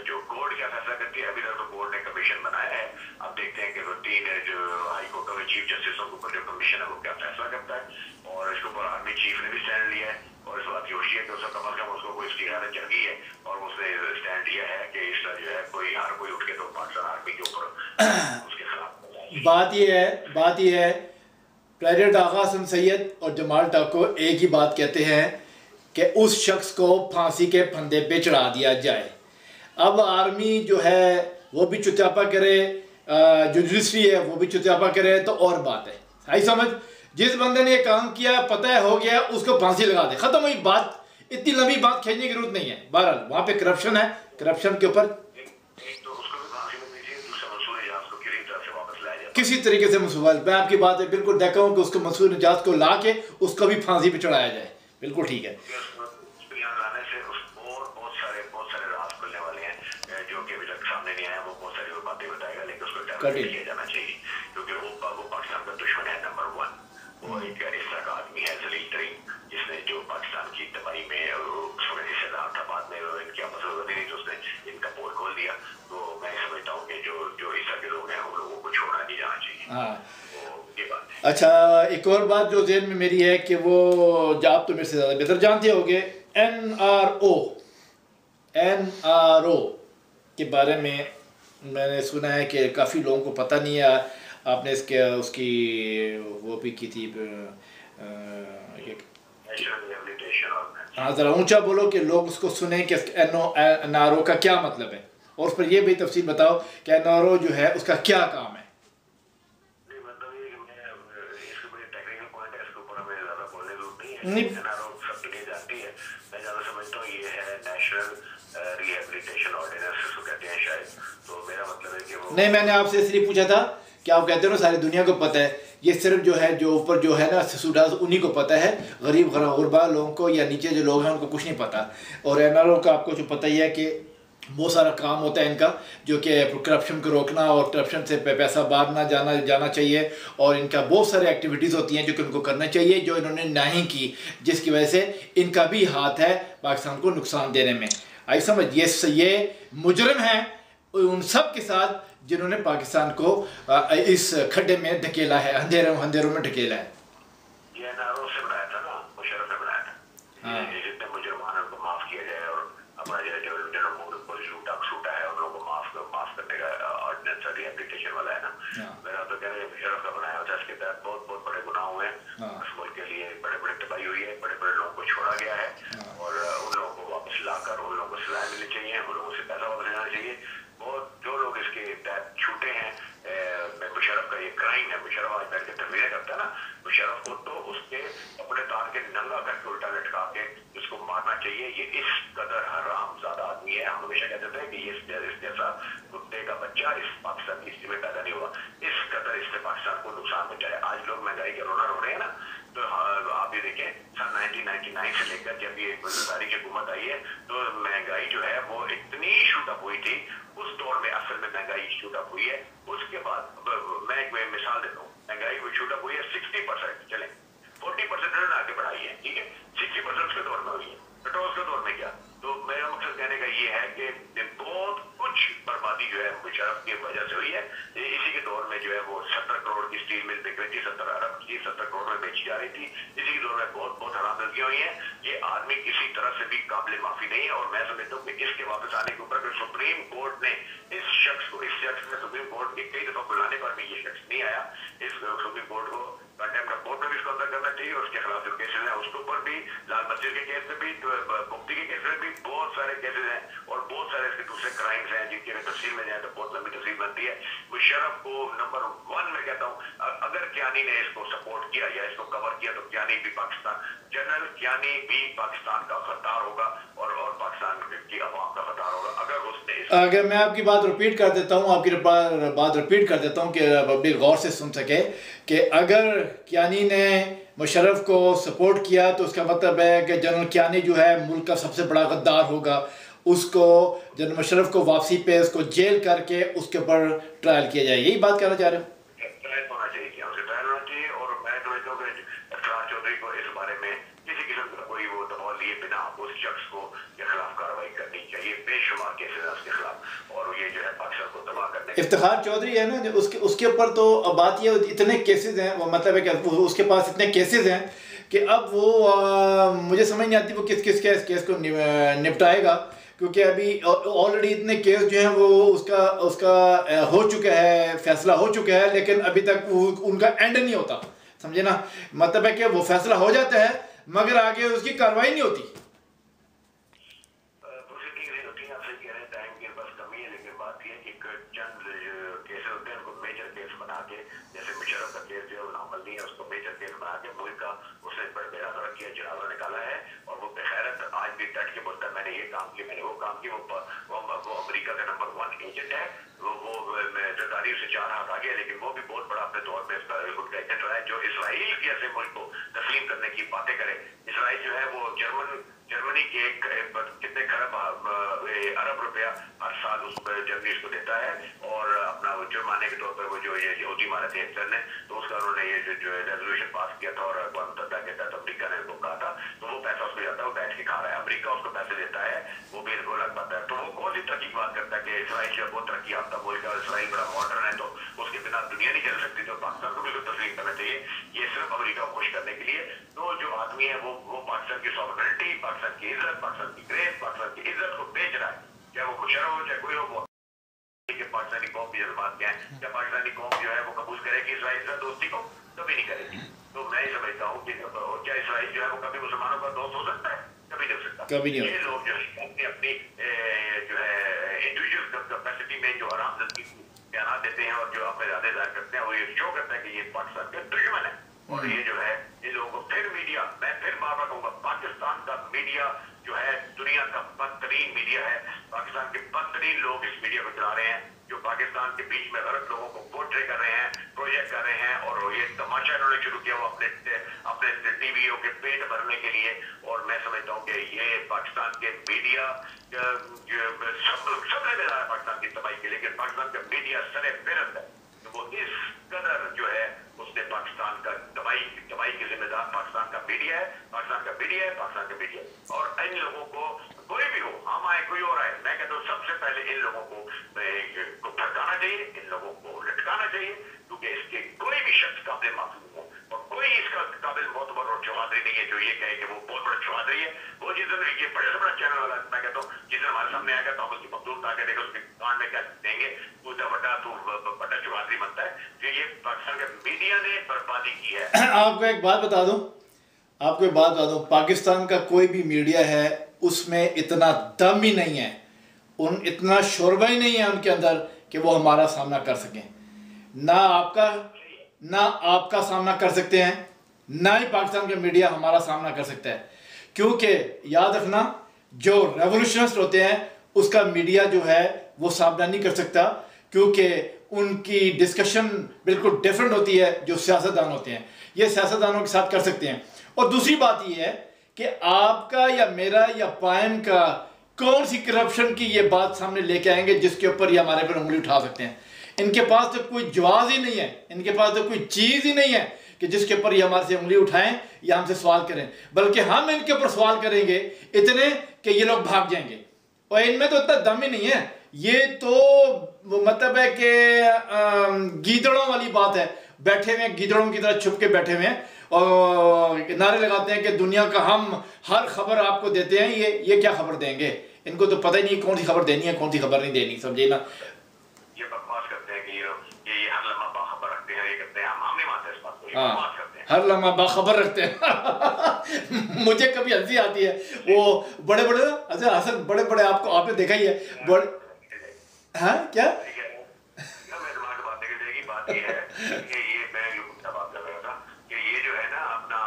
जो कोर्ट क्या फैसला करती है, अभी तक तो कोर्ट ने कमीशन बनाया है। अब देखते हैं कि रूटीन जो हाई कोर्टों में चीफ जस्टिसों के ऊपर जो कमीशन है वो क्या फैसला करता है। और इसके ऊपर आर्मी चीफ ने भी स्टैंड लिया है और इस बात की खुशी है कि उसका कम अज कम उसको कोई इसकी हालत जल गई है और उसने स्टैंड लिया है कि इसका जो है कोई उठ के तो पाकिस्तान आर्मी के ऊपर उसके खिलाफ। बात ये है प्रेसिडेंट आगा हसन सैयद और जमाल टाको एक ही बात कहते हैं कि उस शख्स को फांसी के फंदे पे चढ़ा दिया जाए। अब आर्मी जो है वो भी चुचापा करे, जुडिशरी है वो भी चुचापा करे तो और बात है, आई समझ। जिस बंदे ने ये काम किया पता है हो गया, उसको फांसी लगा दे, खत्म हुई बात। इतनी लंबी बात खींचने की जरूरत नहीं है। बहरहाल वहां पे करप्शन है, करप्शन के ऊपर किसी तरीके से मंसूबा, मैं आपकी बात है बिल्कुल देखा हूँ कि उसको मंसूर निजात को ला के उसको भी फांसी पे चढ़ाया जाए, बिल्कुल ठीक है। जिसने जो पाकिस्तान की तबाही में हिस्सेदार था, बाद में इनकी आपस में तो उसने इनका पोल खोल दिया। तो मैं समझता हूँ कि जो हिस्सा के लोग हैं उन लोगों को छोड़ना नहीं जाना चाहिए। हाँ तो ये बात है। अच्छा, एक और बात जो ज़हन में मेरी है कि वो आप तो मेरे से ज़्यादा बेहतर जानते होंगे NRO के बारे में मैंने सुना है कि काफ़ी लोगों को पता नहीं है। आपने इसके उसकी वो भी की थी, हाँ ज़रा ऊंचा बोलो कि लोग उसको सुने कि NRO का क्या मतलब है, और उस पर यह भी तफसील बताओ कि NRO जो है उसका क्या काम है। नहीं नहीं, मैंने आपसे इसलिए पूछा था कि आप कहते हो ना सारी दुनिया को पता है, ये सिर्फ जो है जो ऊपर जो है ना सुडास उन्हीं को पता है, गरीब गुरबा लोगों को या नीचे जो लोग हैं उनको कुछ नहीं पता। और NRO का आपको जो पता ही है कि बहुत सारा काम होता है इनका, जो कि करप्शन को रोकना और करप्शन से पैसा बाहर ना जाना चाहिए, और इनका बहुत सारे एक्टिविटीज़ होती हैं जो कि उनको करना चाहिए, जो इन्होंने नहीं की, जिसकी वजह से इनका भी हाथ है पाकिस्तान को नुकसान देने में। आई समझ, ये मुजरिम हैं उन सब के साथ जिन्होंने पाकिस्तान को इस खड्डे में ढकेला है, अंधेरों में ढकेला है। ये NRO से बनाया था ना, मुशर्रफ ने बनाया था। हाँ। जितने मुजरिमान उनको माफ किया जाए और अपना जो सूटा है उन लोगों को माफ करने का ऑर्डिनेंस रिहैबिलिटेशन वाला है ना। मेरा तो कहना है मुशर्रफ का बनाया होता है, इसके तहत बहुत बड़े गुनाह हुए हैं इस मुल्क के लिए, बड़े तबाही हुई है, बड़े लोगों को छोड़ा गया है, और उन लोगों को वापस लाकर उन लोगों को सजाएं मिलनी चाहिए, उन लोगों से पैसा वापस लेना चाहिए। बहुत जो लोग इसके तहत छूटे हैं, मुशर्रफ का ये क्राइम है। मुशर्रफ आज बैठ के तस्वीरें करता है ना, मुशर्रफ को तो उसके अपने तार के नंगा करके उल्टा लटका के उसको मारना चाहिए। ये इस कदर हरामजादा आदमी है। हम हमेशा कहते थे कि ये इस जैसा कुत्ते का बच्चा इस पाकिस्तान की हिस्ट्री में पैदा नहीं हुआ। इस कदर इसने पाकिस्तान को नुकसान पहुंचाया। आज लोग महंगाई का रोना रो रहे हैं ना, तो आप ये देखें सन 1999 से लेकर जब ये गुलजारी की हुकूमत आई है तो महंगाई जो है वो इतनी शूटअप हुई थी। उस दौर में असल में महंगाई शूटअप हुई है। उसके बाद मैं एक मिसाल देता हूँ, महंगाई वो शूटअप हुई है 60%, चले 40% उन्होंने आगे बढ़ाई है, ठीक है, 60% के दौर में हुई है। पेट्रोल के दौर में क्या, तो मेरा मकसद कहने का ये है कि बहुत कुछ बर्बादी जो है मुशर्रफ की वजह से हुई है। इसी के दौर में जो है वो 70 करोड़ की स्टील मिल बिक रही थी, 70 अरब की 70 करोड़ में बेची जा रही थी। इसी के दौर में बहुत हरामदगियां हुई हैं। ये आदमी किसी तरह से भी काबिल माफी नहीं है, और मैं समझता हूँ कि इसके वापस आने के ऊपर सुप्रीम कोर्ट ने इस शख्स में सुप्रीम कोर्ट के कई दफा बुलाने पर भी ये शख्स नहीं आया। इस सुप्रीम कोर्ट को कंटेम्प्ट ऑफ कोर्ट में भी इसको अंदर करना चाहिए, और उसके खिलाफ जो केसेस हैं उसके ऊपर भी, लाल मस्जिद के केस में भी, मुफ्ती के केस में भी बहुत सारे केसेस हैं, और बहुत सारे इसके दूसरे क्राइम्स हैं जिनकी अगर तफसील में जाए तो बहुत लंबी तफसील बनती है। मुशर्रफ को नंबर 1 में कहता हूँ, अगर कियानी ने इसको सपोर्ट किया या इसको कवर किया तो कियानी भी पाकिस्तान, जनरल कियानी भी पाकिस्तान का खतरार होगा, और पाकिस्तान की अवाम का खतरार होगा अगर मैं आपकी बात रिपीट कर देता हूँ, कि पब्लिक गौर से सुन सके कि अगर कियानी ने मुशर्रफ को सपोर्ट किया तो उसका मतलब है कि जनरल कियानी जो है मुल्क का सबसे बड़ा गद्दार होगा। उसको जनरल मुशर्रफ को वापसी पे उसको जेल करके उसके ऊपर ट्रायल किया जाए, यही बात करना चाह रहे हो? ट्रायल होना चाहिए, ट्रायल होना चाहिए। और मैं समझता हूँ कि इफ्तिखार चौधरी को इस बारे में किसी किस्म का कोई वो दबाव लिए बिना उस शख्स को के खिलाफ कार्रवाई करनी चाहिए। बेशुमार केसेस हैं उसके खिलाफ, और ये जो है पाकिस्तान को तबाह करने इफ्तिखार चौधरी है ना, उसके ऊपर तो बात ये इतने केसेस हैं, वो मतलब है कि उसके पास इतने केसेस हैं कि अब वो मुझे समझ नहीं आती वो किस केस को निपटाएगा, क्योंकि अभी ऑलरेडी इतने केस जो हैं वो उसका हो चुका है, फैसला हो चुका है, लेकिन अभी तक उनका एंड नहीं होता, समझे ना। मतलब है कि वो फैसला हो जाता है मगर आगे उसकी कार्रवाई नहीं होती। मैंने वो काम किया, वो अमेरिका का नंबर 1 एजेंट है, वो जरदारी से 4 हाथ आ गया, लेकिन वो भी बहुत बड़ा अपने तौर पे उनका एजेंट रहा है जो इसराइल के ऐसे मुल्क को तस्लीम करने की बातें करे। इसराइल जो है वो जर्मनी के कितने खरब अरब रुपया हर साल उस जर्मनी को देता है, और अपना जुर्माने के तौर पर वो जो ये यहूदी मारे थे हिटलर ने, तो उसका उन्होंने ये जो रेजोल्यूशन पास किया था, और अक़वाम मुत्तहिदा के तहत अमेरिका ने उसको कहा था, तो वो पैसा उसको जाता है, वो बैठ के खा रहा है, अमेरिका उसको पैसे देता है, वो भी इसको लग पाता है। तो वो कौन सी तरक्की की बात करता है कि इसराइल जो बहुत तरक्की याफ्ता मुल्क है और इसराइल बड़ा मॉडर्न है, तो उसके बिना दुनिया नहीं चल सकती, तो पाकिस्तान को बिल्कुल तस्लीम करना चाहिए। ये सिर्फ अमेरिका को खुश करने के लिए। तो जो आदमी है वो पाकिस्तान की सॉवरेनिटी, पाकिस्तान की इज्जत, पाकिस्तान की ग्रेस, पाकिस्तान की इज्जत को बेच रहा है, चाहे वो मुशर्रफ हो चाहे कोई हो। कि पाकिस्तानी कौम की जज्बात क्या है, क्या पाकिस्तानी कौम जो है वो कबूल करेगी इसराइल से दोस्ती को? कभी नहीं करेगी। तो मैं समझता हूँ कि क्या इसराइल जो है वो कभी मुसलमानों का दोस्त हो सकता है? कभी नहीं हो सकता। कभी नहीं। ये लोग जो है अपनी अपनी जो है इंडिविजुअल कैपेसिटी में जो आराम जिंदगी बयान देते हैं और जो अपने इरादे जाहिर करते हैं, वो ये शो करता है कि ये पाकिस्तान के दुश्मन है। और ये जो है इन लोगों को फिर मीडिया, मैं फिर बार बार कहूंगा, पाकिस्तान का मीडिया जो है दुनिया का बदतरीन मीडिया है। पाकिस्तान के बदतरीन लोग इस मीडिया को चला रहे हैं, जो पाकिस्तान के बीच में गलत लोगों को पोर्ट्रे कर रहे हैं, प्रोजेक्ट कर रहे हैं। और ये तमाशा इन्होंने शुरू किया वो अपने टीवीओ के पेट भरने के लिए। और मैं समझता हूँ कि ये पाकिस्तान के मीडिया सब जिम्मेदार है पाकिस्तान की तबाही के, लेकिन पाकिस्तान का मीडिया सरे फिरत है। तो वो इस कदर जो है उसने पाकिस्तान का तबाही की जिम्मेदार पाकिस्तान का मीडिया है, पाकिस्तान का मीडिया है, पाकिस्तान का मीडिया। और इन लोगों को कोई भी हो, हम आए कोई और आए, मैं कहता हूँ सबसे पहले इन लोगों को भड़काना चाहिए, इन लोगों को लटकाना चाहिए, क्योंकि इसके कोई भी शख्स काबिल मासूम हो और कोई इसका काबिल मोतबर और चौधरी नहीं है जो ये कहे कि वो बहुत बड़ा चौधरी है। वो जिस दिन ये बड़े से बड़ा चैनल वाला, मैं कहता हूँ जिस दिन हमारे सामने आएगा तो हम उसकी मकदूर ताकि देखो उसके कान में क्या देंगे, तू बड़ा चौधरी बनता है। जो ये पाकिस्तान के मीडिया ने बर्बादी की है। आपको एक बात बता दूं, पाकिस्तान का कोई भी मीडिया है उसमें इतना दम ही नहीं है, इतना शोरबा ही नहीं है उनके अंदर कि वो हमारा सामना कर सकें। ना आपका सामना कर सकते हैं, ना ही पाकिस्तान का मीडिया हमारा सामना कर सकता है। क्योंकि याद रखना, जो रेवोल्यूशनिस्ट होते हैं उसका मीडिया जो है वो सामना नहीं कर सकता, क्योंकि उनकी डिस्कशन बिल्कुल डिफरेंट होती है जो सियासतदान होते हैं। ये सियासतदानों के साथ कर सकते हैं। और दूसरी बात ये है कि आपका या मेरा या पायम का कौन सी करप्शन की ये बात सामने लेके आएंगे जिसके ऊपर ये हमारे पर उंगली उठा सकते हैं। इनके पास तो कोई जवाब ही नहीं है, इनके पास तो कोई चीज़ ही नहीं है कि जिसके ऊपर ये हमारे से उंगली उठाएं या हमसे सवाल करें, बल्कि हम इनके ऊपर सवाल करेंगे इतने कि ये लोग भाग जाएंगे। और इनमें तो इतना दम ही नहीं है। ये तो मतलब है कि गीदड़ों वाली बात है, बैठे हुए गीदड़ों की तरह छुप के बैठे हुए हैं और नारे लगाते हैं कि दुनिया का हम हर खबर आपको देते हैं। ये क्या खबर देंगे? इनको तो पता ही नहीं कौन सी खबर देनी है, कौन सी खबर नहीं देनी, समझे ना। ये बकवास करते हैं कि ये हर लम्हा बाखबर रखते हैं, ये करते हैं, हम नहीं मानते इस बात को, ये बकवास करते हैं। हर लम्हा बाखबर रखते हैं। मुझे कभी हंसी आती है, वो बड़े बड़े अच्छा हसन बड़े बड़े आपने देखा ही है बड़े। हाँ क्या बात ये है कि ये मैं बात कर रहा था कि ये जो है ना अपना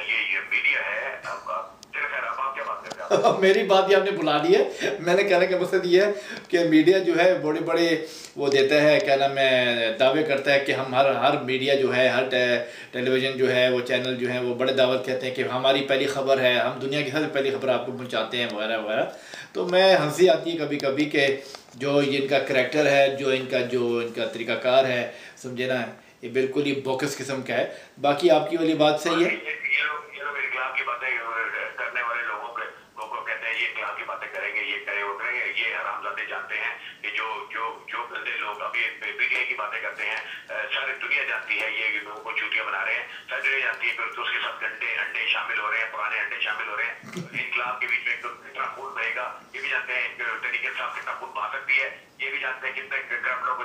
ये मीडिया है। अब आप क्या बात कर रहे हैं? मेरी बात ये आपने बुला दी है। मैंने कहने का मकसद ये है कि मीडिया जो है बड़े बड़े वो देता है, क्या नाम है, दावे करता है कि हम हर मीडिया जो है, हर टेलीविज़न जो है, वो चैनल जो है वो बड़े दावत कहते हैं कि हमारी पहली खबर है, हम दुनिया की सबसे पहली खबर आपको पहुंचाते हैं वगैरह वगैरह। तो मैं हंसी आती है कभी कभी कि जो इनका करैक्टर है, जो इनका तरीक़ाकार है, समझे ना, ये बिल्कुल ही बोकस किस्म का है। बाकी आपकी वाली बात सही है। ये लोग इनकलाब की बातें करने वाले लोगों को कहते हैं ये इनकलाब की बातें करेंगे, ये करे वो करेंगे। ये हरामजादे जानते हैं कि जो गंदे लोग अभी पीटीआई की बातें करते हैं, सारी दुनिया जानती है ये लोगों को चूतियां बना रहे हैं, सारी दुनिया जानती है। फिर उसके साथ अंडे शामिल हो रहे हैं, पुराने अंडे शामिल हो रहे हैं। इनकलाब के बीच में कितना खून बहेगा ये भी जानते हैं, तरीके से कितना खून बहा सकती है ये भी जानते हैं, कितने क्रिमिनलों को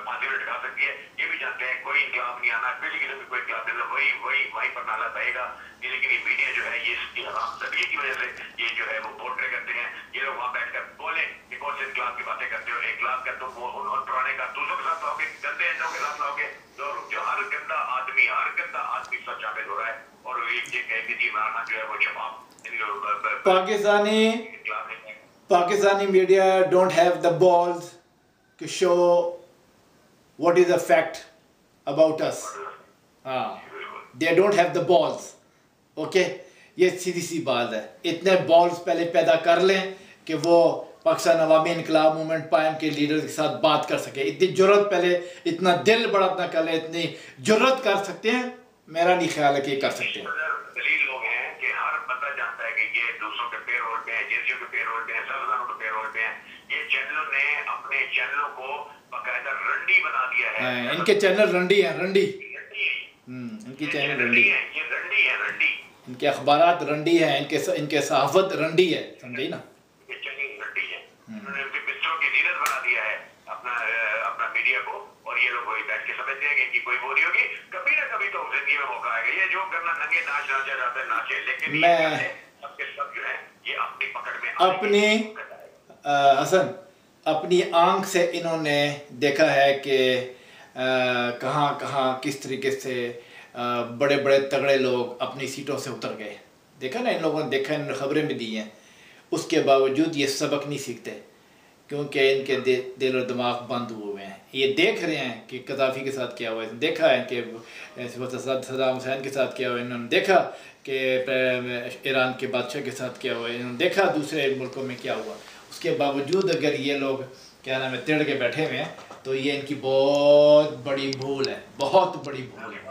फांसी में लटका सकती है ये भी जानते हैं। कोई इनकलाब नहीं आना, किसी किस्म की कोई इनकलाब नहीं, वही पर नाला बहेगा। लेकिन ये मीडिया जो है ये इसकी हरामजादगी की वजह से ये जो है वो पोर्ट्रे करते हैं। ये लोग वहाँ बैठकर बोले कि कौन से इनकलाब की बातें करते हो, इनकलाब का तुम उन पुराने कारतूसों के साथ लाओगे, गंदे अंडों के साथ लाओगे, जो हर गंदा आदमी सब शामिल हो रहा है। और ये कहेंगे कि इमरान खान जो है वो शबाब Pakistani media don't have the balls to show what is the fact about us. They don't have the balls. Okay? ये सीधी सी बात है। इतने बॉल्स पहले पैदा कर लें कि वो पाकिस्तान अवामी इनकलाब मूवमेंट पायम के लीडर के साथ बात कर सके। इतनी जुर्रत पहले, इतना दिल बड़ा ना कर ले, इतनी जुर्रत कर सकते हैं? मेरा नहीं ख्याल है कि कर सकते हैं। दलील लोग हैं कि हर बंदा जानता है कि ये दूसरों के पेरोल पे हैं, जेसीओ के पेरोल पे हैं, सरदारों के पेरोल पे हैं। ये चैनलों ने अपने चैनलों को बाकायदा रंडी बना दिया है। इनके चैनल रंडी हैं, रंडी। इनकी ये चैनल चैनल रंडी है, ये रंडी है, रंडी। इनके अखबारात रंडी हैं, इनके सहाफत रंडी है, समझे ना। ये चैनल रंडी है, उन्होंने उनके मित्रों की जीनत बना दिया है अपना अपना मीडिया को। और ये लोग वही बैठ के समझते हैं कि इनकी कोई बोरी होगी, कभी ना कभी तो जिंदगी में मौका आएगा। ये जो करना नंगे नाच नाचा जाता है नाचे, लेकिन सबके सब जो है ये अपनी पकड़ में अपनी हसन अपनी आंख से इन्होंने देखा है कि कहाँ कहाँ किस तरीके से बड़े बड़े तगड़े लोग अपनी सीटों से उतर गए। देखा ना, इन लोगों ने देखा, इन खबरें भी दी हैं। उसके बावजूद ये सबक नहीं सीखते क्योंकि इनके दिल और दिमाग बंद हुए हैं। ये देख रहे हैं कि कदाफ़ी के साथ क्या हुआ है, देखा है कि सद्दाम हुसैन के साथ क्या हुआ है, इन्होंने देखा कि ईरान के बादशाह के साथ क्या हुआ है, इन्होंने देखा दूसरे मुल्कों में क्या हुआ। उसके बावजूद अगर ये लोग क्या नाम है तिड़ के बैठे हुए हैं तो ये इनकी बहुत बड़ी भूल है, बहुत बड़ी भूल है।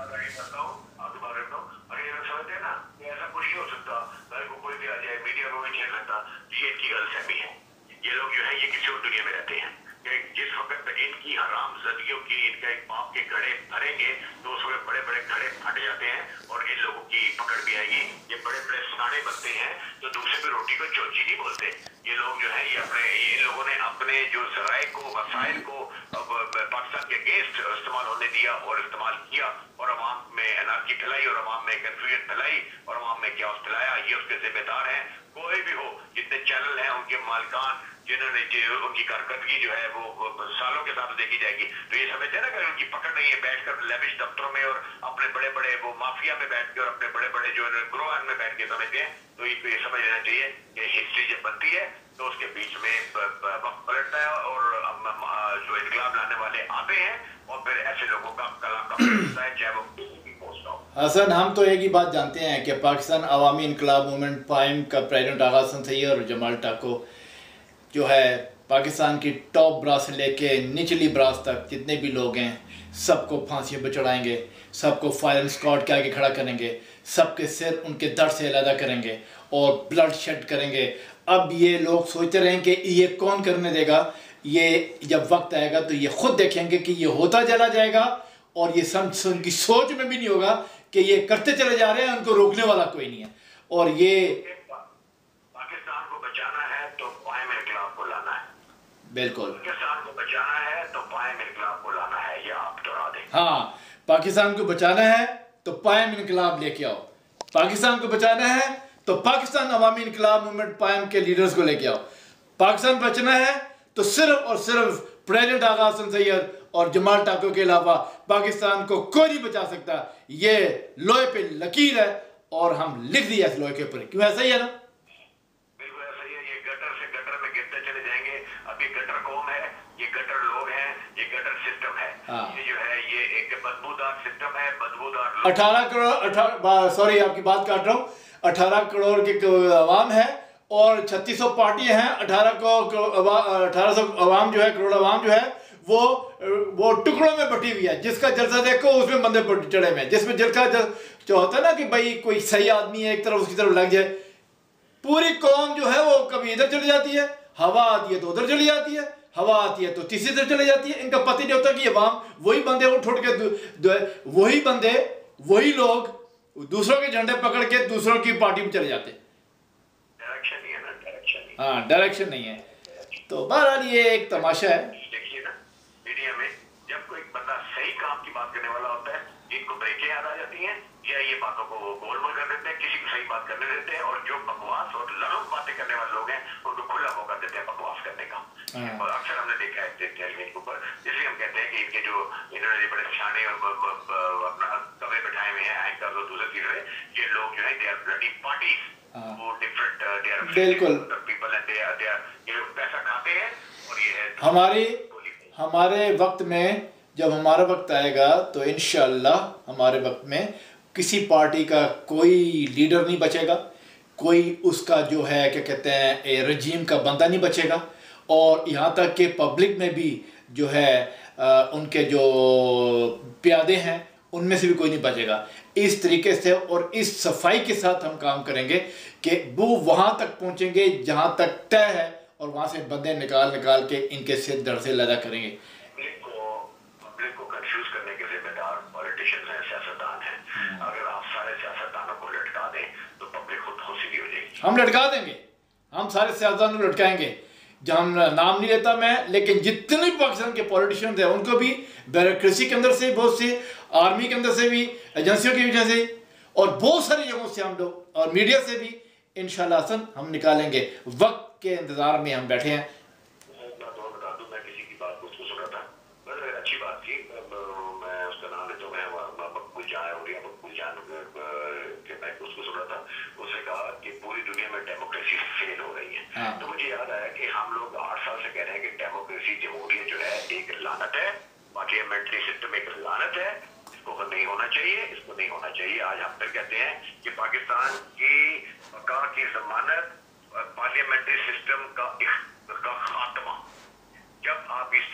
ये लोग जो है ये किसी और दुनिया में रहते हैं कि जिस वक्त इनकी हरामज़दियों की इनका एक पाप के घड़े भरेंगे तो उस वक्त बड़े बड़े घड़े फट जाते हैं और इन लोगों की पकड़ भी आएगी। ये बड़े बड़े साड़े बनते हैं तो दूसरे पे रोटी को चौची नहीं बोलते। ये लोग जो है ये इन लोगों ने अपने जो ज़राए को वसाइल को पाकिस्तान के अगेंस्ट इस्तेमाल होने दिया और इस्तेमाल किया और अवाम में अनारकी फैलाई और अवाम में कन्फ्यूजन फैलाई और अवाम में क्या फैलाया। ये उसके जिम्मेदार हैं, कोई भी हो, जितने चैनल हैं उनके मालिकान जिन्होंने उनकी कारकर्दगी जो है वो सालों के साथ देखी जाएगी। तो ये समझते हैं ना कि उनकी पकड़ नहीं है बैठकर लेविश दफ्तरों में और अपने बड़े बड़े वो माफिया में बैठ के और अपने बड़े बड़े जो ग्रोह में बैठ के समझते हैं। तो इनको ये समझ लेना चाहिए कि हिस्ट्री जब बनती है तो उसके बीच में वक्त पलटता है और जो इनकलाब लाने वाले आते हैं और फिर ऐसे लोगों का कला होता है, चाहे वो पोस्ट हो। हसन, हम तो एक ही बात जानते हैं कि पाकिस्तान अवामी इनकलाब मूवमेंट पाइम का प्रेसिडेंट आगा हसन सैयद और जमाल टाको जो है पाकिस्तान की टॉप ब्रास से लेके निचली ब्रास तक जितने भी लोग हैं सबको फांसियों पर चढ़ाएंगे, सबको फायरिंग स्क्वाड के आगे खड़ा करेंगे, सबके सिर उनके दर से अलग करेंगे और ब्लड शेड करेंगे। अब ये लोग सोचते रहें कि ये कौन करने देगा, ये जब वक्त आएगा तो ये खुद देखेंगे कि ये होता चला जाएगा और ये उनकी सोच में भी नहीं होगा कि ये करते चले जा रहे हैं, उनको रोकने वाला कोई नहीं है। और ये पाकिस्तान को बचाना है तो पाइम इनकलाब को लाना है, बिल्कुल पाकिस्तान को बचाना है तो पाइम इनकलाब को लाना है, ये आप दोहरा दें। हाँ, पाकिस्तान को बचाना है तो पाइम इनकलाब लेके आओ, पाकिस्तान को बचाना है तो पाकिस्तान अवामी इनकलाब मूवमेंट पाइम के लीडर्स को लेके आओ, पाकिस्तान बचना है तो सिर्फ और सिर्फ प्रेसिडेंट आगा हसन सैयद और जमाल टाको के अलावा पाकिस्तान को कोई नहीं बचा सकता। ये लोहे पे लकीर है और हम लिख दिया इस लोहे के ऊपर। क्यों ऐसा ही है ना? बिल्कुल ऐसा ही है। ये गटर से गटर में गिरते चले जाएंगे। अब ये गटर कौम है, ये गटर लोग हैं, ये गटर सिस्टम है। ये जो है ये एक बदबूदार सिस्टम है, बदबूदार 18 करोड़ सॉरी आपकी बात काट रहा हूँ, 18 करोड़ की आवाम है और 3600 पार्टियां हैं। 1800 अवाम जो है, करोड़ अवाम जो है वो टुकड़ों में बटी हुई है। जिसका जलसा देखो उसमें बंदे चढ़े हुए हैं, जिसमें जिसका जो होता है ना कि भाई कोई सही आदमी है एक तरफ उसकी तरफ लग जाए, पूरी कौम जो है वो कभी इधर चली जाती है, हवा आती है तो उधर चली जाती है, हवा आती है तो तीसरी तरफ चली जाती है। इनका पता नहीं होता कि ये अवाम वही बंदे उठ उठ के वही बंदे वही लोग दूसरों के झंडे पकड़ के दूसरों की पार्टी में चले जाते हैं। डायरेक्शन नहीं है ना, डायरेक्शन नहीं। हाँ, डायरेक्शन नहीं है। तो बहरहाल ये एक तमाशा है। देखिए ना मीडिया में जब कोई बंदा सही काम की बात करने वाला होता है, इनको ब्रेकें याद आ जाती हैं या ये बातों को गोलमोल कर देते हैं, किसी को सही बात करने देते हैं, और जो बकवास और लड़म बातें करने वाले लोग हैं उनको खुला मौका देते हैं बकवास करने का। और अक्सर हमने देखा है टेलीविजन के ऊपर, इसलिए हम कहते हैं कि इनके जो इन्होंने बड़े शाने और अपना कमरे बैठाए हुए हैं एंकर और दूसरे तीसरे, ये लोग जो है दे आर ब्लडी पार्टीज वो डिफरेंट दे आर बिल्कुल पीपल एंड दे आर ये लोग पैसा खाते हैं। और ये है हमारे वक्त में, जब हमारा वक्त आएगा तो इंशाअल्लाह हमारे वक्त में किसी पार्टी का कोई लीडर नहीं बचेगा, कोई उसका जो है क्या कहते हैं रजीम का बंदा नहीं बचेगा, और यहाँ तक कि पब्लिक में भी जो है उनके जो प्यादे हैं उनमें से भी कोई नहीं बचेगा। इस तरीके से और इस सफाई के साथ हम काम करेंगे कि वो वहाँ तक पहुँचेंगे जहाँ तक तय है और वहाँ से बंदे निकाल निकाल के इनके सिर दर्द से लदा करेंगे। पब्लिक को कंफ्यूज करने के जिम्मेदार पॉलिटिशियंस हैं, सियासतदान हैं। अगर आप सारे सियासतदानों को लटका दें तो पब्लिक खुद खुशी हो जाएगी। हम लटका देंगे, हम सारे सियासतदानों को लटकाएंगे। जहाँ नाम नहीं लेता मैं, लेकिन जितने भी पाकिस्तान के पॉलिटिशियंस हैं उनको भी ब्यूरोक्रेसी के अंदर से, बहुत से आर्मी के अंदर से भी, एजेंसियों की वजह से और बहुत सारी जगहों से हम लोग और मीडिया से भी इंशाल्लाह हसन हम निकालेंगे। वक्त के इंतजार में हम बैठे हैं। बता दूं, मैं किसी की बात उसको सुना था, बस अच्छी बात थी, मैं उसका नाम लेता हूँ, मैं मकबूल जान हो गया, मकबूल जान के मैं उसको सुना था। उसने कहा कि पूरी दुनिया में डेमोक्रेसी फेल हो रही है। तो मुझे याद आया कि हम लोग 8 साल से कह रहे हैं कि डेमोक्रेसी, जमहूरियत जो है एक लानत है, पार्लियामेंट्री सिस्टम एक लानत है, इसको नहीं होना चाहिए, इसको नहीं होना चाहिए। आज हम फिर कहते हैं कि पाकिस्तान की बका की जमानत पार्लियामेंट्री सिस्टम का खात्मा। जब आप इस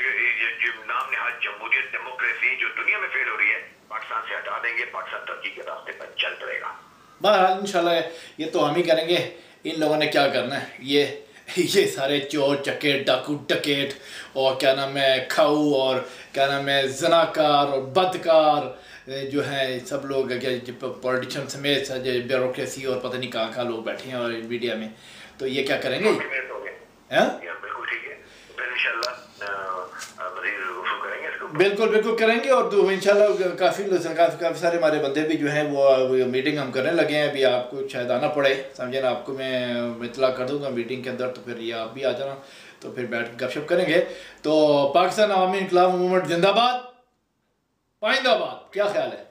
जो नाम निहाद जमहूरियत, डेमोक्रेसी जो दुनिया में फेल हो रही है, पाकिस्तान से हटा देंगे, पाकिस्तान तरक्की के रास्ते पर चल पड़ेगा। बहरहाल इंशाल्लाह ये तो हम ही करेंगे। इन लोगों ने क्या करना है, ये सारे चोर चकेट, डाकू डकेट और क्या नाम है खाऊ और क्या नाम है जनाकार और बदकार जो हैं, सब लोग क्या पॉलिटिशियन समेत ब्यूरोक्रेसी और पता नहीं कहाँ लोग बैठे हैं और मीडिया में, तो ये क्या करेंगे? बिल्कुल ठीक है, फिर इंशाल्लाह बिल्कुल करेंगे। और तो इंशाल्लाह काफ़ी सारे हमारे बंदे भी जो हैं वो मीटिंग हम करने लगे हैं। अभी आपको शायद आना पड़े, समझे ना, आपको मैं इतला कर दूंगा मीटिंग के अंदर, तो फिर ये आप भी आ जाना, तो फिर बैठ के गपशप करेंगे। तो पाकिस्तान अवामी इनकलाब मूवमेंट जिंदाबाद, पाइंदाबाद, क्या ख्याल है?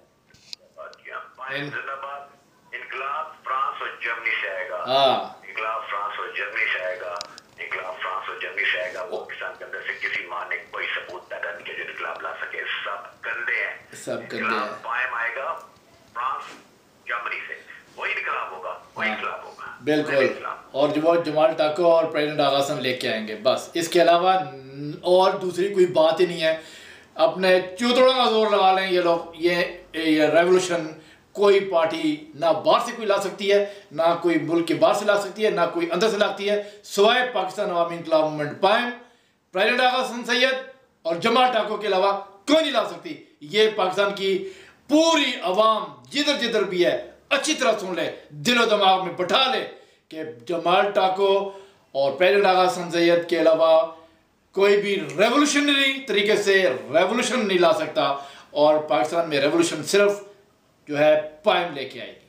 इनकलाब फ्रांस और जर्मनी से आएगा। हाँ, इनकलाब फ्रांस और जर्मनी से आएगा, इनकलाब फ्रांस और जर्मनी से आएगा। वो पाकिस्तान के अंदर से किसी माँ ने कोई सबूत पैदा नहीं किया जो इनकलाब ला सके। सब गंदे हैं, सब गंदे हैं। कायम आएगा फ्रांस जर्मनी से, वही इनकलाब होगा, वही इनकलाब होगा। बिल्कुल। और जो वो जमाल टाको और प्रेसिडेंट आगा हसन लेके आएंगे, बस इसके अलावा और दूसरी कोई बात ही नहीं है। अपने चूतड़ों का जोर लगा लें ये लोग, ये रेवोल्यूशन कोई पार्टी ना बाहर से कोई ला सकती है, ना कोई मुल्क के बाहर से ला सकती है, ना कोई अंदर से लाती है, सिवाय पाकिस्तान अवामी इनकलाब मूवमेंट पाएम, प्रेसिडेंट आगा हसन सैयद और जमाल टाको के अलावा कोई नहीं ला सकती। ये पाकिस्तान की पूरी अवाम जिधर जिधर भी है अच्छी तरह सुन ले, दिलो दिमाग में बैठा ले कि जमाल टाको और प्रेसिडेंट आगा हसन सैयद के अलावा कोई भी रेवोल्यूशनरी तरीके से रेवोल्यूशन नहीं ला सकता, और पाकिस्तान में रेवोल्यूशन सिर्फ जो है पायम लेके आएगी।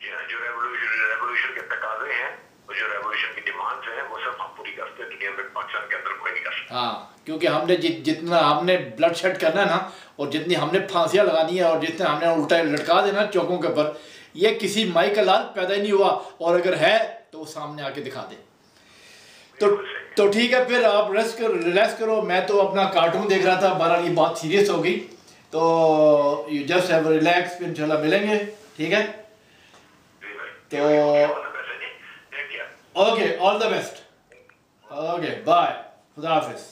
जो रेवोल्यूशन के तकाजे हैं, जो रेवोल्यूशन की डिमांड्स हैं, वो सब हम पूरी करते हैं। दुनिया में पाकिस्तान के अंदर कोई नहीं कर सकता। हाँ, क्योंकि हमने जितना हमने ब्लड शेड करना है ना, और जितनी हमने फांसियाँ लगानी है और जितने हमने उल्टा लटका देना चौकों के ऊपर, ये किसी माई का लाल पैदा ही नहीं हुआ, और अगर है तो वो सामने आके दिखा दे। तो ठीक है, फिर आप रिलैक्स करो। मैं तो अपना कार्टून देख रहा था, बहरहाल ये बात सीरियस हो गई, तो यू जस्ट हैव रिलैक्स, फिर इंशाल्लाह मिलेंगे, ठीक है? तो okay, all the best, okay, bye, खुदा हाफिज।